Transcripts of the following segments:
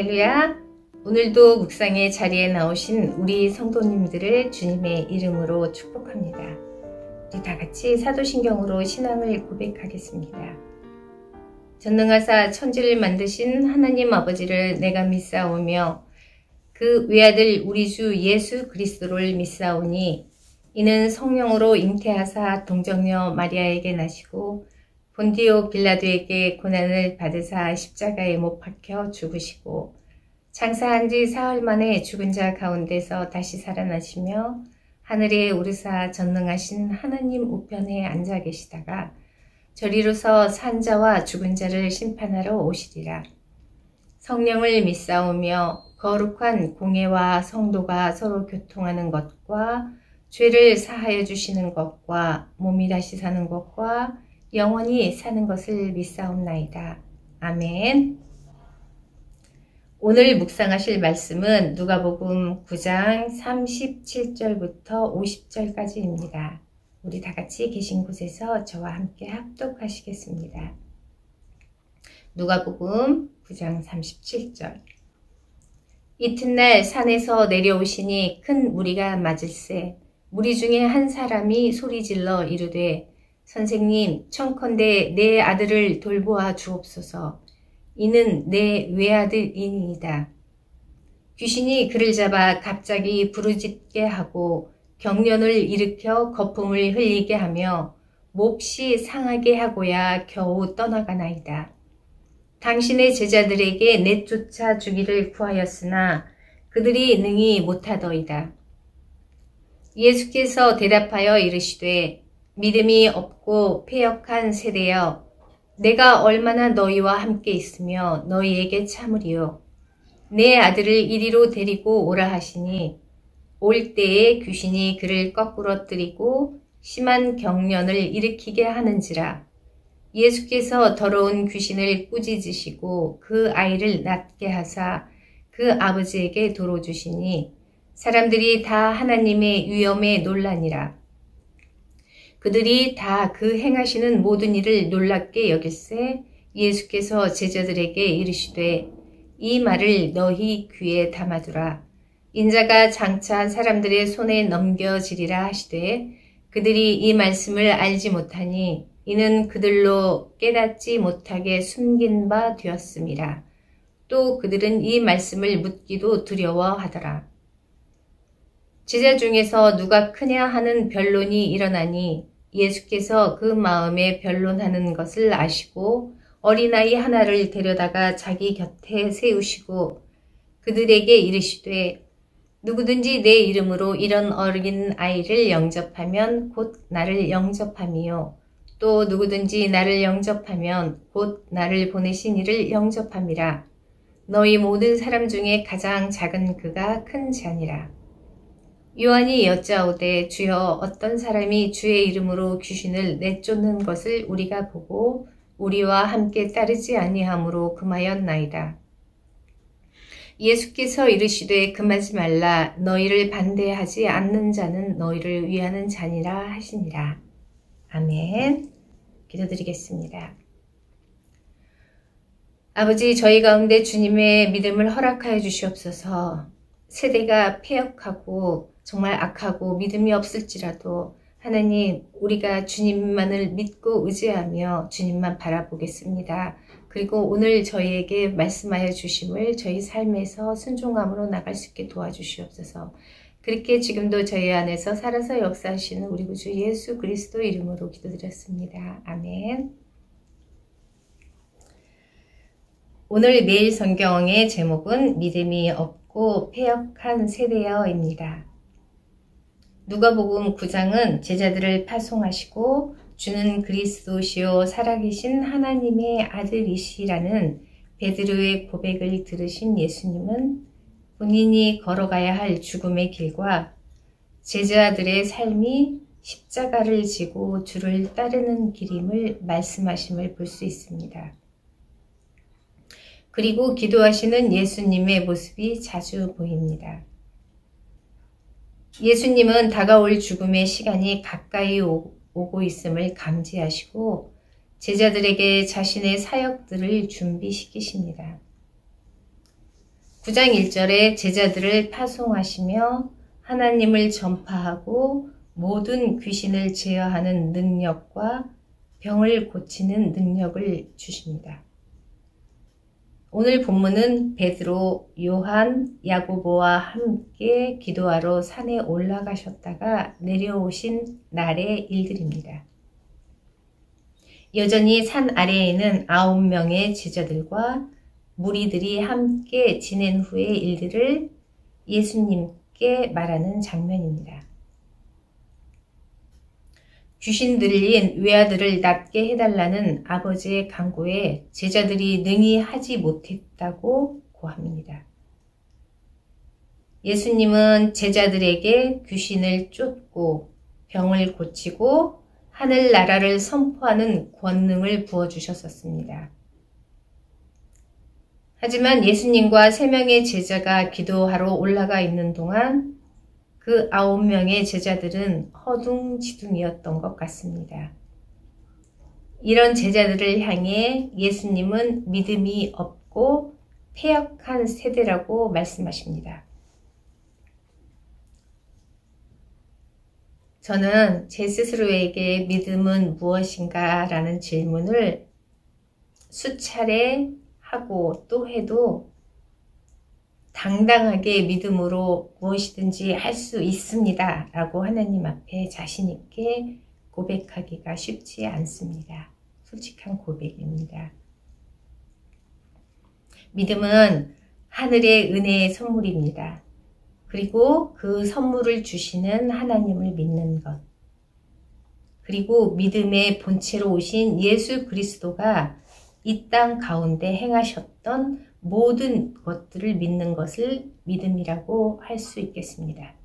할렐루야! 오늘도 묵상의 자리에 나오신 우리 성도님들을 주님의 이름으로 축복합니다. 우리 다 같이 사도신경으로 신앙을 고백하겠습니다. 전능하사 천지를 만드신 하나님 아버지를 내가 믿사오며 그 외아들 우리 주 예수 그리스도를 믿사오니 이는 성령으로 잉태하사 동정녀 마리아에게 나시고 본디오 빌라도에게 고난을 받으사 십자가에 못 박혀 죽으시고 장사한 지 사흘 만에 죽은 자 가운데서 다시 살아나시며 하늘에 오르사 전능하신 하나님 우편에 앉아 계시다가 저리로서 산 자와 죽은 자를 심판하러 오시리라. 성령을 믿사오며 거룩한 공회와 성도가 서로 교통하는 것과 죄를 사하여 주시는 것과 몸이 다시 사는 것과 영원히 사는 것을 믿사옵나이다. 아멘. 오늘 묵상하실 말씀은 누가복음 9장 37절부터 50절까지입니다. 우리 다 같이 계신 곳에서 저와 함께 합독하시겠습니다. 누가복음 9장 37절. 이튿날 산에서 내려오시니 큰 무리가 맞을세 무리 중에 한 사람이 소리질러 이르되 선생님, 청컨대 내 아들을 돌보아 주옵소서. 이는 내 외아들이니이다. 귀신이 그를 잡아 갑자기 부르짖게 하고 경련을 일으켜 거품을 흘리게 하며 몹시 상하게 하고야 겨우 떠나가나이다. 당신의 제자들에게 내쫓아 주기를 구하였으나 그들이 능히 못하더이다. 예수께서 대답하여 이르시되 믿음이 없고 패역한 세대여, 내가 얼마나 너희와 함께 있으며 너희에게 참으리요. 내 아들을 이리로 데리고 오라 하시니 올 때에 귀신이 그를 거꾸러뜨리고 심한 경련을 일으키게 하는지라. 예수께서 더러운 귀신을 꾸짖으시고 그 아이를 낫게 하사 그 아버지에게 도로 주시니 사람들이 다 하나님의 위엄에 놀라니라. 그들이 다 그 행하시는 모든 일을 놀랍게 여길세 예수께서 제자들에게 이르시되 이 말을 너희 귀에 담아두라. 인자가 장차 사람들의 손에 넘겨지리라 하시되 그들이 이 말씀을 알지 못하니 이는 그들로 깨닫지 못하게 숨긴 바 되었음이라. 또 그들은 이 말씀을 묻기도 두려워하더라. 제자 중에서 누가 크냐 하는 변론이 일어나니 예수께서 그 마음에 변론하는 것을 아시고 어린아이 하나를 데려다가 자기 곁에 세우시고 그들에게 이르시되 누구든지 내 이름으로 이런 어린 아이를 영접하면 곧 나를 영접함이요. 또 누구든지 나를 영접하면 곧 나를 보내신 이를 영접함이라. 너희 모든 사람 중에 가장 작은 그가 큰 자니라. 요한이 여짜오되 주여 어떤 사람이 주의 이름으로 귀신을 내쫓는 것을 우리가 보고 우리와 함께 따르지 아니하므로 금하였나이다. 예수께서 이르시되 금하지 말라. 너희를 반대하지 않는 자는 너희를 위하는 자니라 하시니라. 아멘. 기도드리겠습니다. 아버지, 저희 가운데 주님의 믿음을 허락하여 주시옵소서. 세대가 패역하고 정말 악하고 믿음이 없을지라도 하나님, 우리가 주님만을 믿고 의지하며 주님만 바라보겠습니다. 그리고 오늘 저희에게 말씀하여 주심을 저희 삶에서 순종함으로 나갈 수 있게 도와주시옵소서. 그렇게 지금도 저희 안에서 살아서 역사하시는 우리 구주 예수 그리스도 이름으로 기도드렸습니다. 아멘. 오늘 매일 성경의 제목은 믿음이 없고 패역한 세대여입니다. 누가복음 9장은 제자들을 파송하시고 주는 그리스도시요 살아계신 하나님의 아들이시라는 베드로의 고백을 들으신 예수님은 본인이 걸어가야 할 죽음의 길과 제자들의 삶이 십자가를 지고 주를 따르는 길임을 말씀하심을 볼 수 있습니다. 그리고 기도하시는 예수님의 모습이 자주 보입니다. 예수님은 다가올 죽음의 시간이 가까이 오고 있음을 감지하시고 제자들에게 자신의 사역들을 준비시키십니다. 9장 1절에 제자들을 파송하시며 하나님을 전파하고 모든 귀신을 제어하는 능력과 병을 고치는 능력을 주십니다. 오늘 본문은 베드로, 요한, 야고보와 함께 기도하러 산에 올라가셨다가 내려오신 날의 일들입니다. 여전히 산 아래에는 9명의 제자들과 무리들이 함께 지낸 후의 일들을 예수님께 말하는 장면입니다. 귀신 들린 외아들을 낫게 해달라는 아버지의 간구에 제자들이 능히 하지 못했다고 고합니다. 예수님은 제자들에게 귀신을 쫓고 병을 고치고 하늘나라를 선포하는 권능을 부어주셨었습니다. 하지만 예수님과 3명의 제자가 기도하러 올라가 있는 동안 그 9명의 제자들은 허둥지둥이었던 것 같습니다. 이런 제자들을 향해 예수님은 믿음이 없고 패역한 세대라고 말씀하십니다. 저는 제 스스로에게 믿음은 무엇인가 라는 질문을 수차례 하고 또 해도 당당하게 믿음으로 무엇이든지 할 수 있습니다 라고 하나님 앞에 자신 있게 고백하기가 쉽지 않습니다. 솔직한 고백입니다. 믿음은 하늘의 은혜의 선물입니다. 그리고 그 선물을 주시는 하나님을 믿는 것. 그리고 믿음의 본체로 오신 예수 그리스도가 이 땅 가운데 행하셨던 모든 것들을 믿는 것을 믿음이라고 할 수 있겠습니다.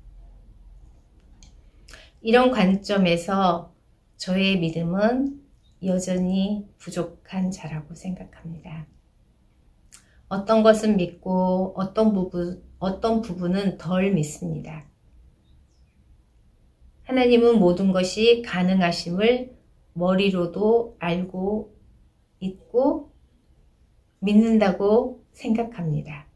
이런 관점에서 저의 믿음은 여전히 부족한 자라고 생각합니다. 어떤 것은 믿고 어떤 부분은 덜 믿습니다. 하나님은 모든 것이 가능하심을 머리로도 알고 있고 믿는다고 생각합니다.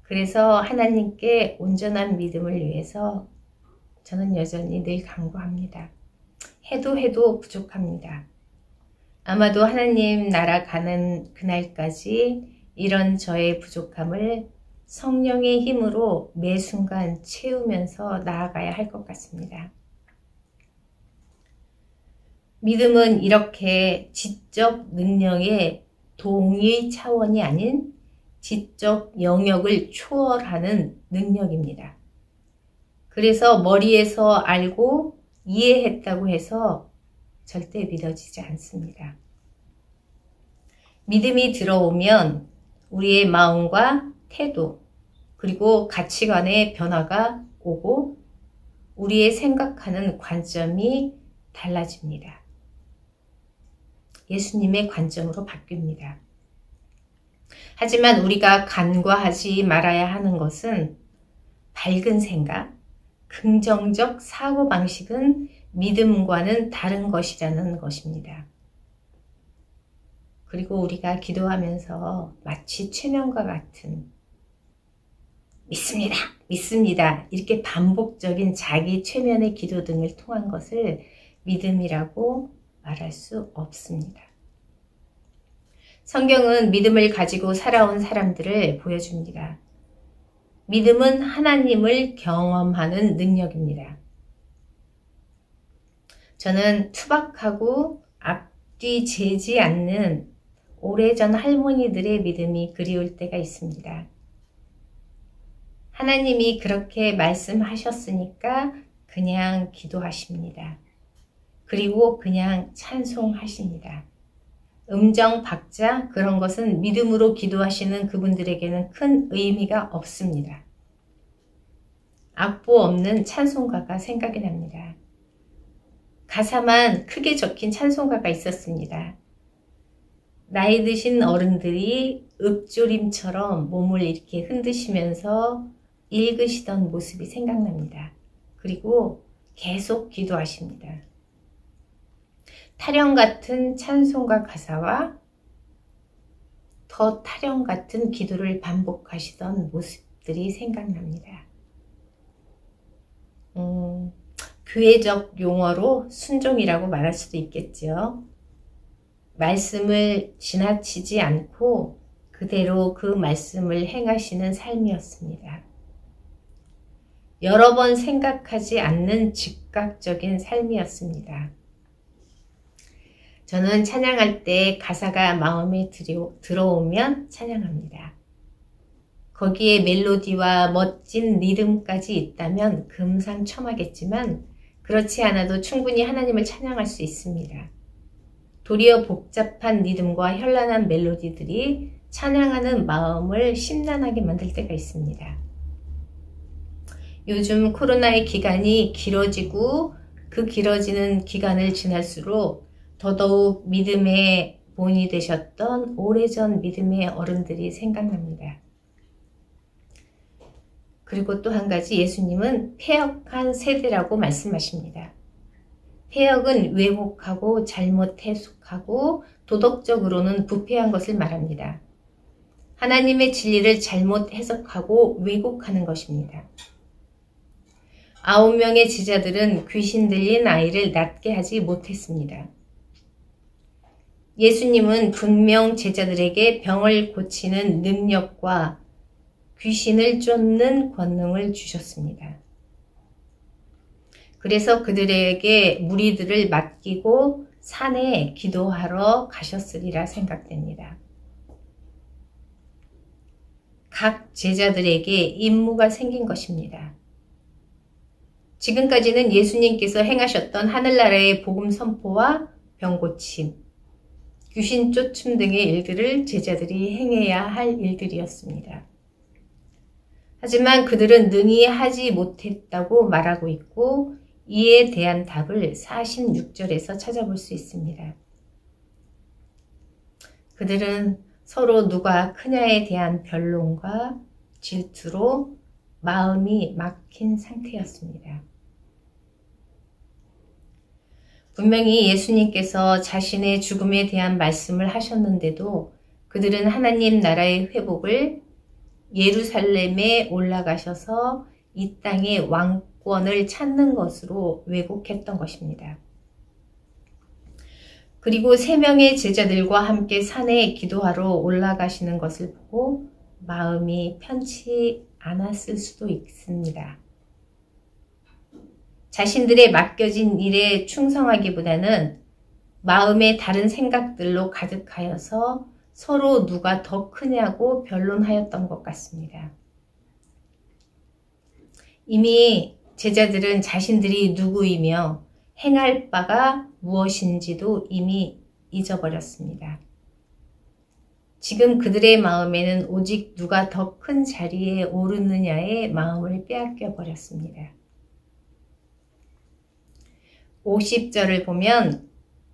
그래서 하나님께 온전한 믿음을 위해서 저는 여전히 늘 간구합니다. 해도 부족합니다. 아마도 하나님 나라 가는 그날까지 이런 저의 부족함을 성령의 힘으로 매 순간 채우면서 나아가야 할 것 같습니다. 믿음은 이렇게 지적 능력의 동의 차원이 아닌 지적 영역을 초월하는 능력입니다. 그래서 머리에서 알고 이해했다고 해서 절대 믿어지지 않습니다. 믿음이 들어오면 우리의 마음과 태도 그리고 가치관의 변화가 오고 우리의 생각하는 관점이 달라집니다. 예수님의 관점으로 바뀝니다. 하지만 우리가 간과하지 말아야 하는 것은 밝은 생각, 긍정적 사고방식은 믿음과는 다른 것이라는 것입니다. 그리고 우리가 기도하면서 마치 최면과 같은 믿습니다 이렇게 반복적인 자기 최면의 기도 등을 통한 것을 믿음이라고 말할 수 없습니다. 성경은 믿음을 가지고 살아온 사람들을 보여줍니다. 믿음은 하나님을 경험하는 능력입니다. 저는 투박하고 앞뒤 재지 않는 오래전 할머니들의 믿음이 그리울 때가 있습니다. 하나님이 그렇게 말씀하셨으니까 그냥 기도하십니다. 그리고 그냥 찬송하십니다. 음정, 박자 그런 것은 믿음으로 기도하시는 그분들에게는 큰 의미가 없습니다. 악보 없는 찬송가가 생각이 납니다. 가사만 크게 적힌 찬송가가 있었습니다. 나이 드신 어른들이 읊조림처럼 몸을 이렇게 흔드시면서 읽으시던 모습이 생각납니다. 그리고 계속 기도하십니다. 타령 같은 찬송가 가사와 더 타령 같은 기도를 반복하시던 모습들이 생각납니다. 교회적 용어로 순종이라고 말할 수도 있겠죠. 말씀을 지나치지 않고 그대로 그 말씀을 행하시는 삶이었습니다. 여러 번 생각하지 않는 즉각적인 삶이었습니다. 저는 찬양할 때 가사가 마음에 들어오면 찬양합니다. 거기에 멜로디와 멋진 리듬까지 있다면 금상첨화겠지만 그렇지 않아도 충분히 하나님을 찬양할 수 있습니다. 도리어 복잡한 리듬과 현란한 멜로디들이 찬양하는 마음을 심란하게 만들 때가 있습니다. 요즘 코로나의 기간이 길어지고 그 길어지는 기간을 지날수록 더더욱 믿음의 본이 되셨던 오래전 믿음의 어른들이 생각납니다. 그리고 또 한 가지 예수님은 패역한 세대라고 말씀하십니다. 패역은 왜곡하고 잘못 해석하고 도덕적으로는 부패한 것을 말합니다. 하나님의 진리를 잘못 해석하고 왜곡하는 것입니다. 9명의 제자들은 귀신 들린 아이를 낫게 하지 못했습니다. 예수님은 분명 제자들에게 병을 고치는 능력과 귀신을 쫓는 권능을 주셨습니다. 그래서 그들에게 무리들을 맡기고 산에 기도하러 가셨으리라 생각됩니다. 각 제자들에게 임무가 생긴 것입니다. 지금까지는 예수님께서 행하셨던 하늘나라의 복음 선포와 병고침, 귀신 쫓음 등의 일들을 제자들이 행해야 할 일들이었습니다. 하지만 그들은 능히 하지 못했다고 말하고 있고 이에 대한 답을 46절에서 찾아볼 수 있습니다. 그들은 서로 누가 크냐에 대한 변론과 질투로 마음이 막힌 상태였습니다. 분명히 예수님께서 자신의 죽음에 대한 말씀을 하셨는데도 그들은 하나님 나라의 회복을 예루살렘에 올라가셔서 이 땅의 왕권을 찾는 것으로 왜곡했던 것입니다. 그리고 3명의 제자들과 함께 산에 기도하러 올라가시는 것을 보고 마음이 편치 않았을 수도 있습니다. 자신들의 맡겨진 일에 충성하기보다는 마음에 다른 생각들로 가득하여서 서로 누가 더 크냐고 변론하였던 것 같습니다. 이미 제자들은 자신들이 누구이며 행할 바가 무엇인지도 이미 잊어버렸습니다. 지금 그들의 마음에는 오직 누가 더 큰 자리에 오르느냐의 마음을 빼앗겨 버렸습니다. 50절을 보면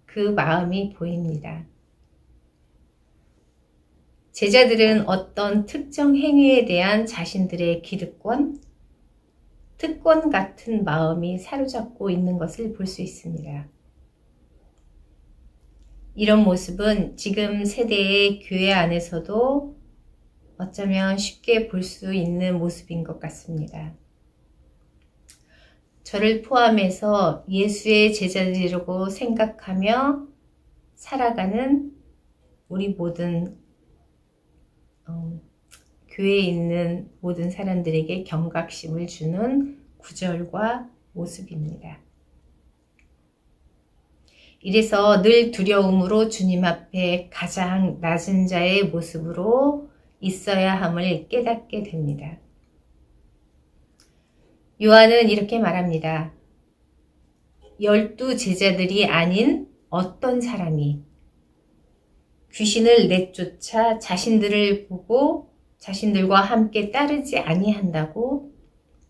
그 마음이 보입니다. 제자들은 어떤 특정 행위에 대한 자신들의 기득권, 특권 같은 마음이 사로잡고 있는 것을 볼 수 있습니다. 이런 모습은 지금 세대의 교회 안에서도 어쩌면 쉽게 볼 수 있는 모습인 것 같습니다. 저를 포함해서 예수의 제자들이라고 생각하며 살아가는 우리 모든 교회에 있는 모든 사람들에게 경각심을 주는 구절과 모습입니다. 이래서 늘 두려움으로 주님 앞에 가장 낮은 자의 모습으로 있어야 함을 깨닫게 됩니다. 요한은 이렇게 말합니다. 12 제자들이 아닌 어떤 사람이 귀신을 내쫓아 자신들을 보고 자신들과 함께 따르지 아니한다고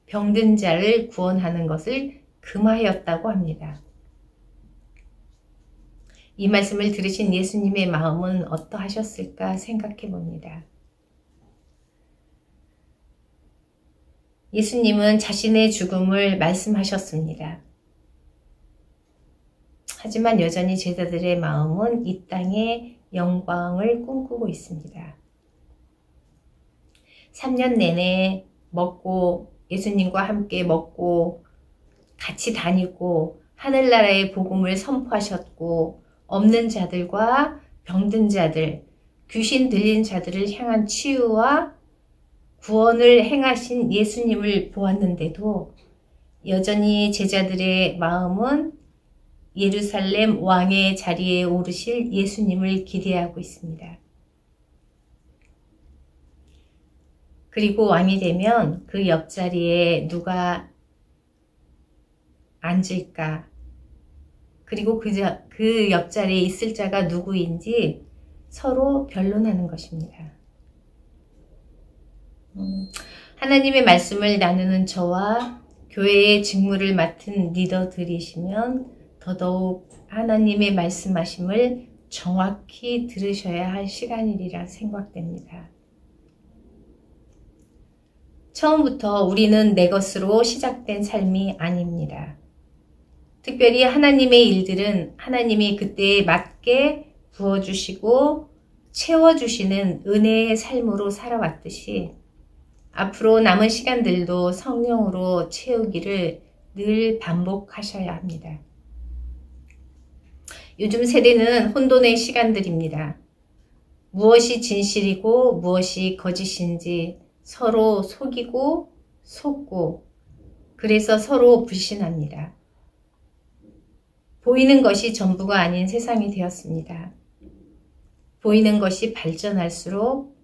병든 자를 구원하는 것을 금하였다고 합니다. 이 말씀을 들으신 예수님의 마음은 어떠하셨을까 생각해 봅니다. 예수님은 자신의 죽음을 말씀하셨습니다. 하지만 여전히 제자들의 마음은 이 땅의 영광을 꿈꾸고 있습니다. 3년 내내 먹고 예수님과 함께 먹고 같이 다니고 하늘나라의 복음을 선포하셨고 없는 자들과 병든 자들, 귀신 들린 자들을 향한 치유와 구원을 행하신 예수님을 보았는데도 여전히 제자들의 마음은 예루살렘 왕의 자리에 오르실 예수님을 기대하고 있습니다. 그리고 왕이 되면 그 옆자리에 누가 앉을까? 그리고 그 옆자리에 있을 자가 누구인지 서로 변론하는 것입니다. 하나님의 말씀을 나누는 저와 교회의 직무를 맡은 리더들이시면 더더욱 하나님의 말씀하심을 정확히 들으셔야 할 시간이리라 생각됩니다. 처음부터 우리는 내 것으로 시작된 삶이 아닙니다. 특별히 하나님의 일들은 하나님이 그때에 맞게 부어주시고 채워주시는 은혜의 삶으로 살아왔듯이 앞으로 남은 시간들도 성령으로 채우기를 늘 반복하셔야 합니다. 요즘 세대는 혼돈의 시간들입니다. 무엇이 진실이고 무엇이 거짓인지 서로 속이고 속고 그래서 서로 불신합니다. 보이는 것이 전부가 아닌 세상이 되었습니다. 보이는 것이 발전할수록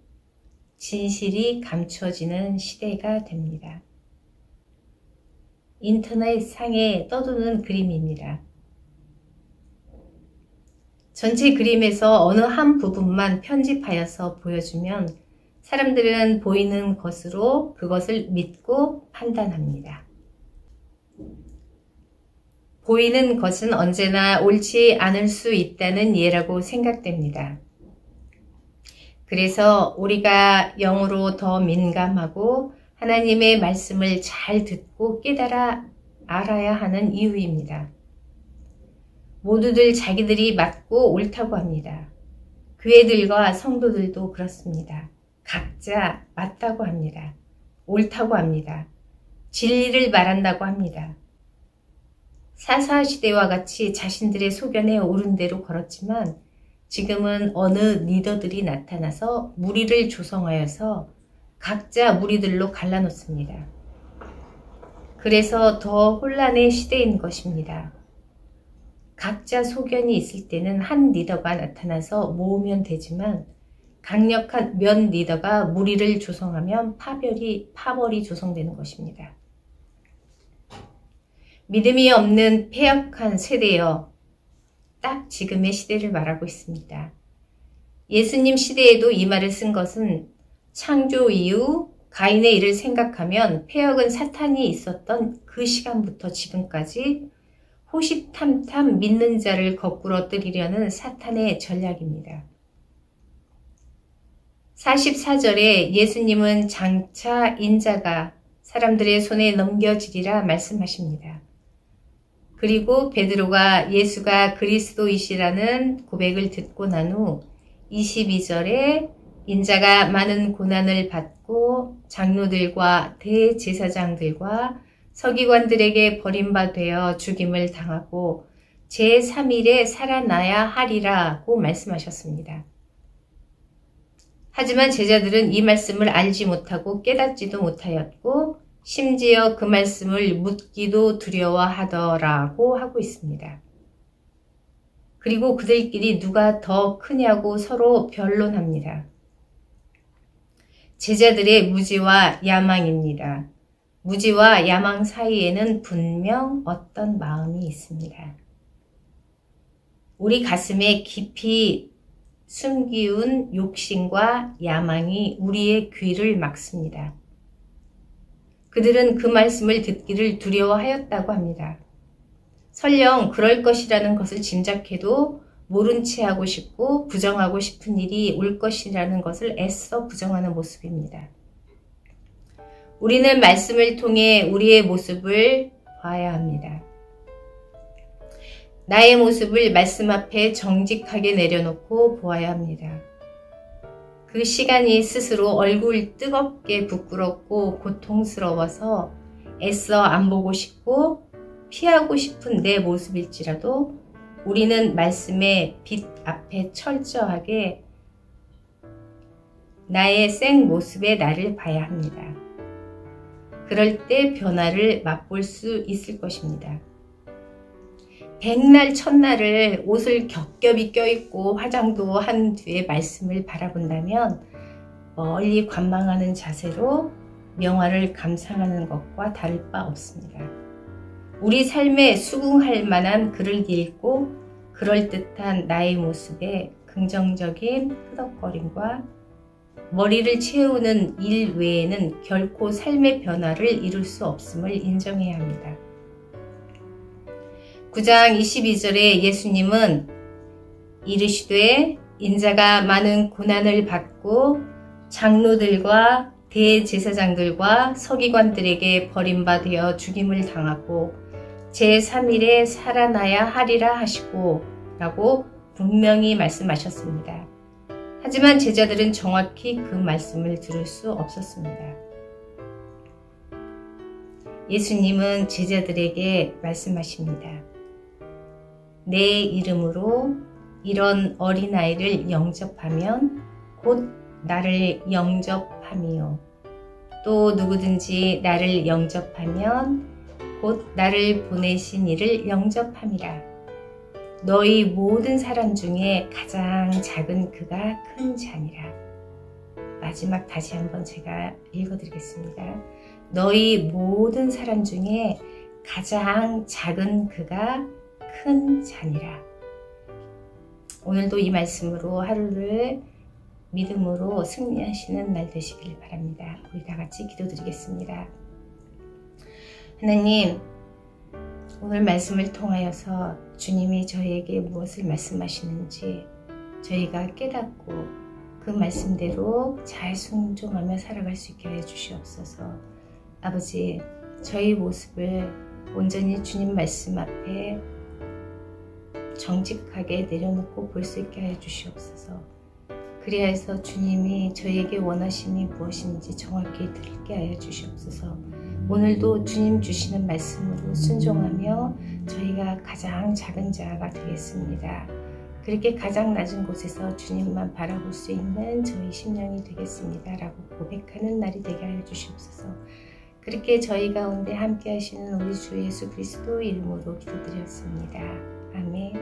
진실이 감춰지는 시대가 됩니다. 인터넷 상에 떠도는 그림입니다. 전체 그림에서 어느 한 부분만 편집하여서 보여주면 사람들은 보이는 것으로 그것을 믿고 판단합니다. 보이는 것은 언제나 옳지 않을 수 있다는 예라고 생각됩니다. 그래서 우리가 영으로 더 민감하고 하나님의 말씀을 잘 듣고 깨달아 알아야 하는 이유입니다. 모두들 자기들이 맞고 옳다고 합니다. 교회들과 성도들도 그렇습니다. 각자 맞다고 합니다. 옳다고 합니다. 진리를 말한다고 합니다. 사사시대와 같이 자신들의 소견에 옳은 대로 걸었지만 지금은 어느 리더들이 나타나서 무리를 조성하여서 각자 무리들로 갈라놓습니다. 그래서 더 혼란의 시대인 것입니다. 각자 소견이 있을 때는 한 리더가 나타나서 모으면 되지만 강력한 면 리더가 무리를 조성하면 파벌이 조성되는 것입니다. 믿음이 없는 패역한 세대여, 딱 지금의 시대를 말하고 있습니다. 예수님 시대에도 이 말을 쓴 것은 창조 이후 가인의 일을 생각하면 패역은 사탄이 있었던 그 시간부터 지금까지 호시탐탐 믿는 자를 거꾸러뜨리려는 사탄의 전략입니다. 44절에 예수님은 장차 인자가 사람들의 손에 넘겨지리라 말씀하십니다. 그리고 베드로가 예수가 그리스도이시라는 고백을 듣고 난 후 22절에 인자가 많은 고난을 받고 장로들과 대제사장들과 서기관들에게 버림받아 죽임을 당하고 제3일에 살아나야 하리라고 말씀하셨습니다. 하지만 제자들은 이 말씀을 알지 못하고 깨닫지도 못하였고 심지어 그 말씀을 묻기도 두려워하더라고 하고 있습니다. 그리고 그들끼리 누가 더 크냐고 서로 변론합니다. 제자들의 무지와 야망입니다. 무지와 야망 사이에는 분명 어떤 마음이 있습니다. 우리 가슴에 깊이 숨기운 욕심과 야망이 우리의 귀를 막습니다. 그들은 그 말씀을 듣기를 두려워하였다고 합니다. 설령 그럴 것이라는 것을 짐작해도 모른 채 하고 싶고 부정하고 싶은 일이 올 것이라는 것을 애써 부정하는 모습입니다. 우리는 말씀을 통해 우리의 모습을 봐야 합니다. 나의 모습을 말씀 앞에 정직하게 내려놓고 보아야 합니다. 그 시간이 스스로 얼굴 뜨겁게 부끄럽고 고통스러워서 애써 안 보고 싶고 피하고 싶은 내 모습일지라도 우리는 말씀의 빛 앞에 철저하게 나의 생 모습의 나를 봐야 합니다. 그럴 때 변화를 맛볼 수 있을 것입니다. 백날 첫날을 옷을 겹겹이 껴입고 화장도 한 뒤에 말씀을 바라본다면 멀리 관망하는 자세로 명화를 감상하는 것과 다를 바 없습니다. 우리 삶에 수긍할 만한 글을 읽고 그럴듯한 나의 모습에 긍정적인 끄덕거림과 머리를 채우는 일 외에는 결코 삶의 변화를 이룰 수 없음을 인정해야 합니다. 9장 22절에 예수님은 이르시되 인자가 많은 고난을 받고 장로들과 대제사장들과 서기관들에게 버림받아 죽임을 당하고 제3일에 살아나야 하리라 하시고 라고 분명히 말씀하셨습니다. 하지만 제자들은 정확히 그 말씀을 들을 수 없었습니다. 예수님은 제자들에게 말씀하십니다. 내 이름으로 이런 어린아이를 영접하면 곧 나를 영접함이요. 또 누구든지 나를 영접하면 곧 나를 보내신 이를 영접함이라. 너희 모든 사람 중에 가장 작은 그가 큰 자니라. 마지막 다시 한번 제가 읽어드리겠습니다. 너희 모든 사람 중에 가장 작은 그가 큰 자니라. 오늘도 이 말씀으로 하루를 믿음으로 승리하시는 날 되시길 바랍니다. 우리 다 같이 기도드리겠습니다. 하나님, 오늘 말씀을 통하여서 주님이 저희에게 무엇을 말씀하시는지 저희가 깨닫고 그 말씀대로 잘 순종하며 살아갈 수 있게 해주시옵소서. 아버지, 저희 모습을 온전히 주님 말씀 앞에 정직하게 내려놓고 볼 수 있게 하여 주시옵소서. 그리하여서 주님이 저희에게 원하심이 무엇인지 정확히 들게 하여 주시옵소서. 오늘도 주님 주시는 말씀으로 순종하며 저희가 가장 작은 자가 되겠습니다. 그렇게 가장 낮은 곳에서 주님만 바라볼 수 있는 저희 심령이 되겠습니다 라고 고백하는 날이 되게 하여 주시옵소서. 그렇게 저희 가운데 함께 하시는 우리 주 예수 그리스도 이름으로 기도드렸습니다. 아멘.